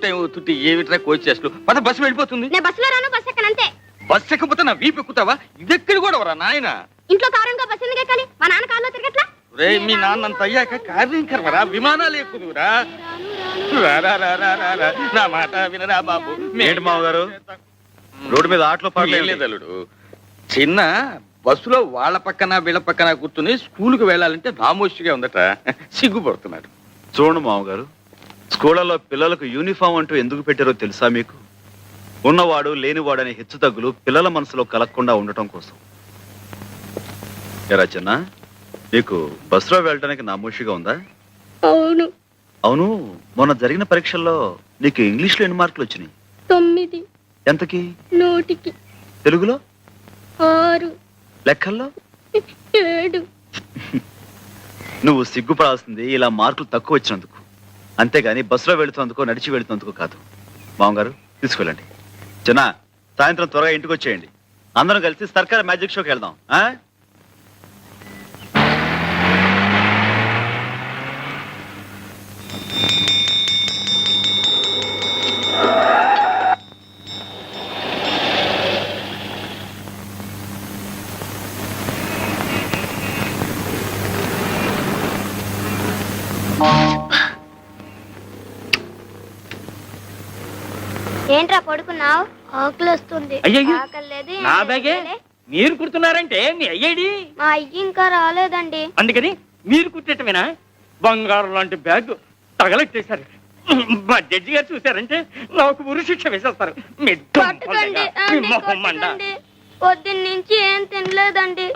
Time అవుతుంటే ఏమిట్రా coach చేస్తూ పద బస్సు వెళ్ళిపోతుంది. నేను బస్సులో రాను, బస్ ఎక్కనంతే. బస్సు ఎక్కకపోతే నా వీపు ఎక్కుతావా? ఇదెక్కడ కూడా వరా నాయన. ఇంట్లో కారంగా బస్సు ఎందుకు ఎక్కాలి? మా నాన్న కారులో తిరగట్లా? రే మీ నాన్నంత అయ్యాక కార్యం కర్వరా, విమానాలు ఎక్కుదురా. నా మాట వినరా బాబు. ఏంటి మామగారు రోడ్డు మీద ఆటలో పాడలేదలుడు. చిన్న బస్సులో వాళ్ళ పక్కన వీళ్ళ పక్కన కూర్చుని స్కూల్కి వెళ్ళాలంటే నామోషిగా ఉందట, సిగ్గుపడుతున్నాడు. చూడండి మామగారు, స్కూళ్ళలో పిల్లలకు యూనిఫామ్ అంటూ ఎందుకు పెట్టారో తెలుసా మీకు? ఉన్నవాడు లేనివాడు అనే హెచ్చుతగ్గులు పిల్లల మనసులో కలగకుండా ఉండటం కోసం. ఎరా చిన్న, నీకు బస్సులో వెళ్ళడానికి నామోషిగా ఉందా? అవును. అవును, మొన్న జరిగిన పరీక్షల్లో నీకు ఇంగ్లీష్లో ఎన్ని మార్కులు వచ్చినాయి? 9. ఎంతకి? 100కి. తెలుగులో 6. లెక్కల్లో 7. నువ్వు సిగ్గుపడాల్సింది ఇలా మార్కులు తక్కువ వచ్చినందుకు, అంతేగాని బస్సులో వెళుతున్నందుకో నడిచి వెళుతున్నందుకు కాదు. మామగారు తీసుకెళ్ళండి. చిన్న, సాయంత్రం త్వరగా ఇంటికి వచ్చేయండి. అందరం కలిసి సర్కార్ మ్యాజిక్ షోకి వెళ్దాం. ఏంట్రా పడుకున్నావు? ఆకలి వస్తుంది. నా బ్యాగే మీరు కుడుతున్నారంటే మీ అయ్యేడి? మా అయ్యి ఇంకా రాలేదండి. అందుకని మీరు కుట్టేటమేనా? బంగారం లాంటి బ్యాగ్ తగలెట్టేశారు. మా జడ్జి గారు చూసారంటే నాకు ఉరి శిక్ష వేసేస్తారు. పొద్దున్న నుంచి ఏం తినలేదండి.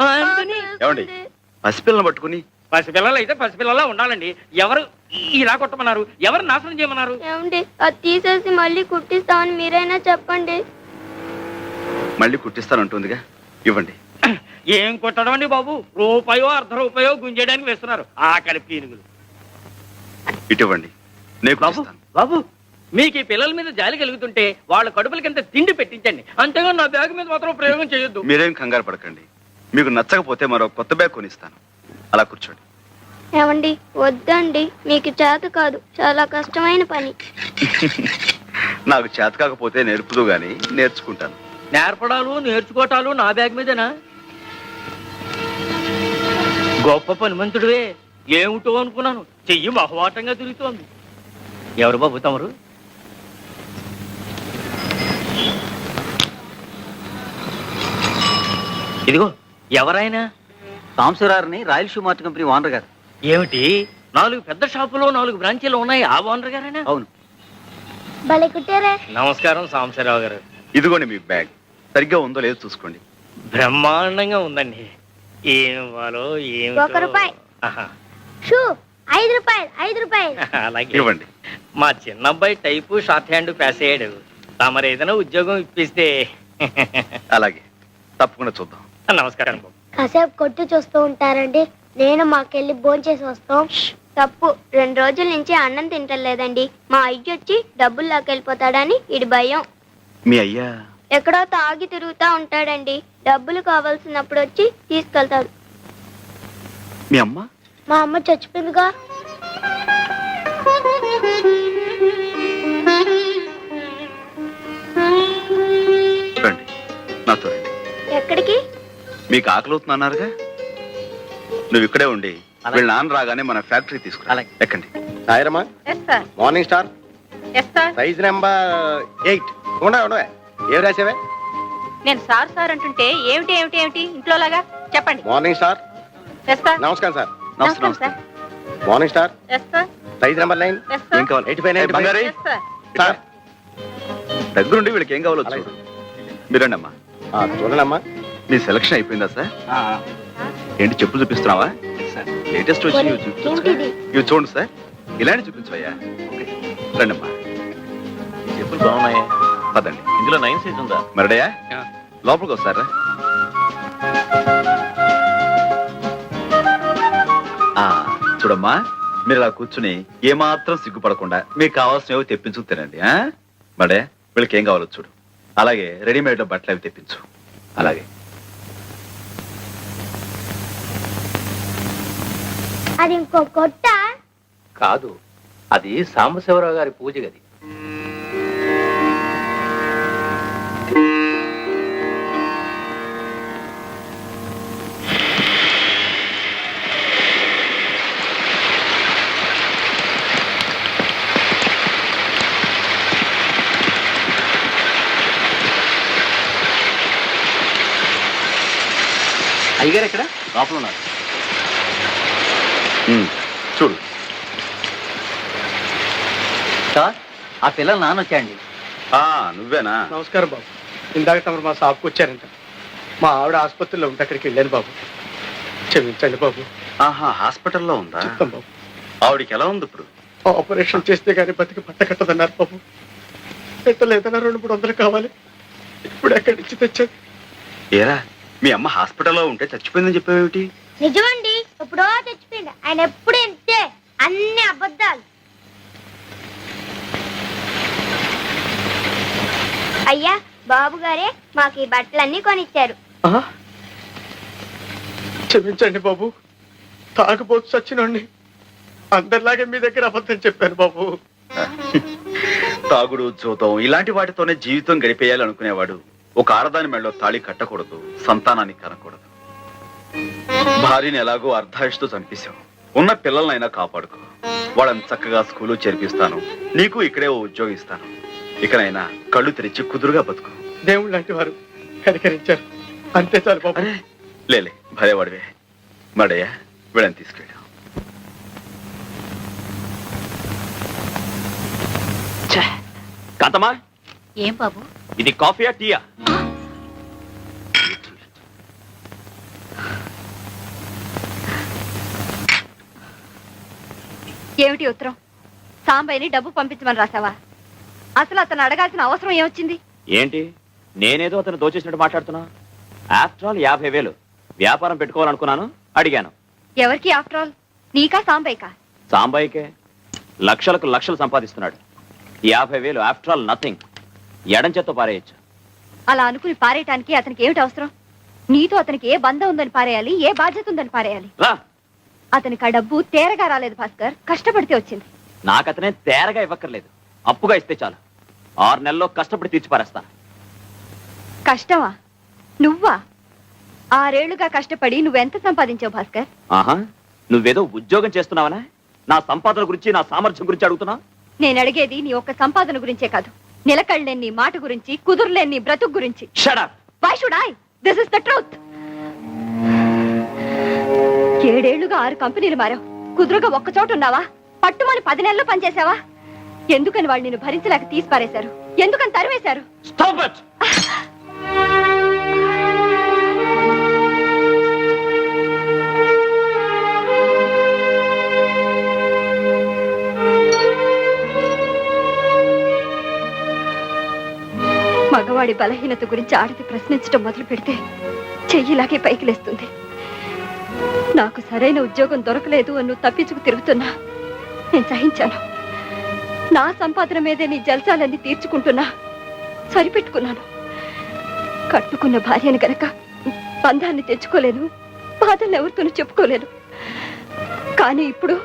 పసిపిల్లని పట్టుకుని. పసిపిల్లలు అయితే పసిపిల్లలా ఉండాలండి. ఎవరు ఇలా కొట్టమన్నారు? ఎవరు నాశనం చేయమన్నారు? ఏమండి, అది తీసేసి మళ్ళీ కుట్టిస్తామని మీరైనా చెప్పండి. మళ్ళీ కుట్టిస్తానంటుందిగా, ఇవ్వండి. ఏం కొట్టడం అండి బాబు? రూపాయో ₹1 గుంజేయడానికి వేస్తున్నారు ఆకలి పీనుగులు. ఇటువంటి బాబు, మీకు ఈ పిల్లల మీద జాలి కలుగుతుంటే వాళ్ళ కడుపులకింత తిండి పెట్టించండి, అంతేగా నా బ్యాగ్ మీద మాత్రం ప్రయోగం చేయొద్దు. మీరేం కంగారు పడకండి. మీకు నచ్చకపోతే మరో కొత్త బ్యాగ్ కొనిస్తాను. అలా కూర్చోండి. ఏమండి, వద్దండి, మీకు చేత కాదు, చాలా కష్టమైన పని. నాకు చేత కాకపోతే నేర్పుదు గాని నేర్చుకుంటాను. నేర్పడాలు నేర్చుకోవటాలు నా బ్యాగ్ మీదేనా? గొప్ప పనిమంతుడివే. ఏమిటో అనుకున్నాను, చెయ్యి మహవాటంగా తిరుగుతోంది. ఎవరు బాబు తమరు? ఇదిగో ఎవరైనా? సాంబశివరావుని రాయలసీమ మార్ట్ కంపెనీ ఓనర్ గారు. ఏమిటి, 4 పెద్ద షాపులో 4 బ్రాంచీలు ఉన్నాయి, ఆ ఓనర్ గారేనా? అవును. భలే కుట్టారే. నమస్కారం సాంబశివరావు గారు. ఇదిగోండి మీ బ్యాగ్. సరిగ్గా ఉందో లేదో చూసుకోండి. బ్రహ్మాండంగా ఉందండి. ఏం ఇవ్వాలో ఏమి. ₹1. షూ ₹5. అలాగే ఇవ్వండి. మా చిన్న అబ్బాయి టైపు షార్ట్ హ్యాండ్ పాస్ అయ్యాడు. తమరు ఏదైనా ఉద్యోగం ఇప్పిస్తే. అలాగే, తప్పకుండా చూద్దాం. నమస్కారం బాబు. కాసేపు కొట్టు చూస్తూ ఉంటారండి, నేను మాకెళ్ళి భోంచేసి వస్తాం. తప్పు, 2 రోజుల నుంచి అన్నం తింటలేదండి. మా అయ్య వచ్చి డబ్బులు లాకెళ్ళిపోతాడని ఇడి భయం. మీ అయ్యా ఎక్కడో తాగి తిరుగుతా ఉంటాడండి. డబ్బులు కావాల్సినప్పుడు వచ్చి తీసుకెళ్తాడు. మీ అమ్మ? మా అమ్మ చచ్చిపోయిందిగా. రండి, నాతో రండి. ఎక్కడికి? మీకు ఆకలి అవుతుందన్నారుగా, నువ్వు ఇక్కడే ఉండి వీళ్ళ నాన్న రాగానే మన ఫ్యాక్టరీ తీసుకురా. ఎక్కండి. సాయిరమ్మా, మార్నింగ్ స్టార్, సైజ్ నెంబర్ 8. ఉండవే, ఏం రాసావే? నేను సార్ అంటుంటే ఏమిటి ఏమిటి ఏమిటి ఇంట్లో లాగా చెప్పండి. Morning star. నమస్కారం సార్. నమస్కారం sir. Morning star, size number 9. ఏం కావాలి? 85, బంగారీ సార్. దగ్గరుండి వీళ్ళకి ఏం కావాలో చూడు. మీరండి అమ్మా. చూడండమ్మా. మీ సెలక్షన్ అయిపోయిందా సార్? ఏంటి, చెప్పులు చూపిస్తున్నావా? లేటెస్ట్ వచ్చి ఇవి చూడండి సార్. ఇలాంటి చూపించవయ్యా. రండి అమ్మా. చెప్పులు బాగున్నాయా? పదండి. ఇందులో 9 సైజ్ ఉందా? మరడయా, లోపలికి వస్తారా? చూడమ్మా, మీరు అలా కూర్చుని ఏమాత్రం సిగ్గుపడకుండా మీకు కావాల్సినవి తెప్పించు తినండి. మడే వీళ్ళకి ఏం కావాలో చూడు. అలాగే రెడీమేడ్ బట్టలు అవి తెప్పించు. అలాగే. అది ఇంకో కొట్ట కాదు, అది సాంబశివరావు గారి పూజ గది. అయ్యగారు ఎక్కడ? లోపల ఉన్నారు. చూడు. సార్, ఆ పిల్లలు నాన్న వచ్చాయండి. నువ్వేనా? నమస్కారం బాబు. ఇందాక తమరు మా షాప్కి వచ్చారంట. మా ఆవిడ ఆసుపత్రిలో ఉంటే అక్కడికి వెళ్ళాను బాబు. క్షమించండి బాబు. ఆహా, హాస్పిటల్లో ఉందా? చెప్తాం బాబు. ఆవిడికి ఎలా ఉంది ఇప్పుడు? ఆపరేషన్ చేస్తే గానీ బతికి పట్టకట్టదన్నారు బాబు. పెట్టలేదన్నా 200-300 కావాలి. ఇప్పుడు ఎక్కడి నుంచి తెచ్చాను? ఏరా, మీ అమ్మ హాస్పిటల్లో ఉంటే చచ్చిపోయిందని చెప్పావేమిటి? నిజమండి, ఎప్పుడో తెచ్చిపోయింది. ఆయన ఎప్పుడు ఇంతే, అన్ని అబద్ధాలు. అయ్యా, బాబు గారే మాకు ఈ బట్టలన్నీ కొనిచ్చారు. క్షమించండి బాబు. తాగబోతు చచ్చినోడిని అందరిలాగే మీ దగ్గర అబద్ధం చెప్పాను బాబు. తాగుడు, జూతం ఇలాంటి వాటితోనే జీవితం గడిపేయాలనుకునేవాడు ఒక ఆడదాని మెడలో తాళి కట్టకూడదు, సంతానాన్ని కనకూడదు. భార్యని ఎలాగో అర్ధాయుషుతో చంపేశావు. ఉన్న పిల్లలనైనా కాపాడుకో. వాళ్ళని చక్కగా స్కూలు చేర్పిస్తాను. నీకు ఇక్కడే ఓ ఉద్యోగం ఇస్తాను. ఇకనైనా కళ్ళు తెరిచి కుదురుగా బతుకు. దేవుళ్ళు లాంటి వారు కనికరించారు, అంతే చాలు బాబు. లేలే, భలేవాడివే. మడయ్యా, వీళ్ళని తీసుకెళ్ళాం. కాంతమ్మా, ఏం బాబు? ఇది కాఫీయా టీయా? ఏమిటి ఉత్తరం? సాంబయ్యని డబ్బు పంపించమని రాసావా? అసలు అతను అడగాల్సిన అవసరం ఏమొచ్చింది? ఏంటి, నేనేదో అతను దోచేసినట్టు మాట్లాడుతున్నా? ఆఫ్టర్ ఆల్ 50,000 వ్యాపారం పెట్టుకోవాలనుకున్నాను, అడిగాను. ఎవరికి ఆఫ్టర్ ఆల్? నీకా సాంబయ్యకా? సాంబాయికే. లక్షలకు లక్షలు సంపాదిస్తున్నాడు. 50,000 ఆఫ్టర్ ఆల్ నథింగ్. ఎడం చేత్తో పారేయచ్చు. అలా అనుకుని పారేయటానికి అతనికి ఏమిటి అవసరం? నీతో అతనికి ఏ బంధం ఉందని పారేయాలి, ఏ బాధ్యత ఉందని పారేయాలి? రా, అతనికి ఆ డబ్బు తేరగా రాలేదు భాస్కర్, కష్టపడితే వచ్చింది. నాకతనే తేరగా ఇవ్వక్కర్లేదు, అప్పుగా ఇస్తే చాలు. 6 నెలల్లో కష్టపడి తీర్చి పారేస్తాను. కష్టమా? నువ్వా? 6 ఏళ్లుగా కష్టపడి నువ్వెంత సంపాదించావు భాస్కర్? ఆహా, నువ్వేదో ఉద్యోగం చేస్తున్నావనా? నా సంపాదన గురించి, నా సామర్థ్యం గురించి అడుగుతున్నా? నేను అడిగేది నీ ఒక్క సంపాదన గురించే కాదు, నిలకడలేని నీ మాట గురించి, కుదురులేని నీ బ్రతుకు గురించి. Shut up! Why should I? This is the truth. 7 ఏళ్లుగా 6 కంపెనీలు మారావు. కుదురుగా ఒక్క చోట ఉన్నావా? పట్టుమని 10 నెలలు పనిచేసావా? ఎందుకని వాళ్ళు నిన్ను భరించలేక తీసి పారేశారు? ఎందుకని తరివేశారు? Stop it! మగవాడి బలహీనత గురించి ఆడది ప్రశ్నించడం మొదలు పెడితే చెయ్యిలాగే పైకి లేస్తుంది. నాకు సరైన ఉద్యోగం దొరకలేదు అని నువ్వు తప్పించుకు తిరుగుతున్నా నేను సహించాను. నా సంపాదన మీదే నీ జల్సాలన్నీ తీర్చుకుంటున్నా సరిపెట్టుకున్నాను. కట్టుకున్న భార్యను గనక బంధాన్ని తెచ్చుకోలేను, బాధల్ని ఎవరితోనూ చెప్పుకోలేను. కానీ ఇప్పుడు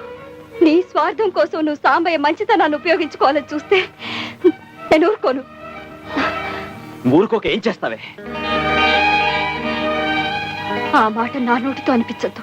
నీ స్వార్థం కోసం నువ్వు సాంబయ్య మంచితనాన్ని ఉపయోగించుకోవాలని చూస్తే నేను ఊరుకోను. ఊరుకోక ఏం చేస్తావే? ఆ మాట నా నోటితో అనిపించద్దు.